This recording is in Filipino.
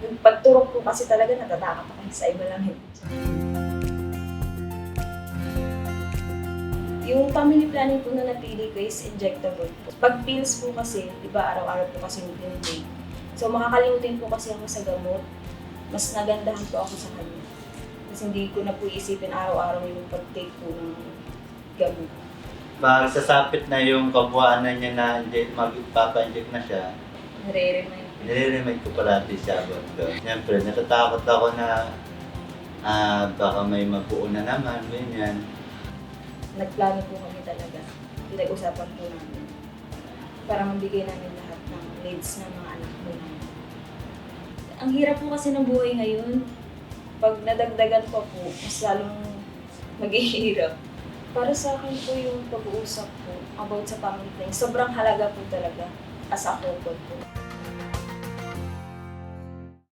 Yung pagturok po kasi talaga natatakot ako sa iba lang hindi. Yung family planning po na napili ko is injectable po. Pag pills po kasi, di ba araw-araw po kasi yung tinitake. So makakalimutin po kasi ako sa gamot. Mas nagandahan po ako sa kanya. Kasi hindi ko na po isipin araw-araw yung pag-take po ng gamot. Sasapit na yung kabuuan niya na magpapa-inject na siya. Nire-remind ko palagi siya about doon. Siyempre, natatakot ako na baka may mabuo na naman, ganyan. Nagplano po kami talaga. Pinag-usapan po namin para mabigay namin lahat ng needs ng mga anak ko namin. Ang hirap po kasi ng buhay ngayon. Pag nadagdagan pa po, mas lalong maghihirap. Para sa akin po yung pag-uusap po about sa family planning, sobrang halaga po talaga as a couple po.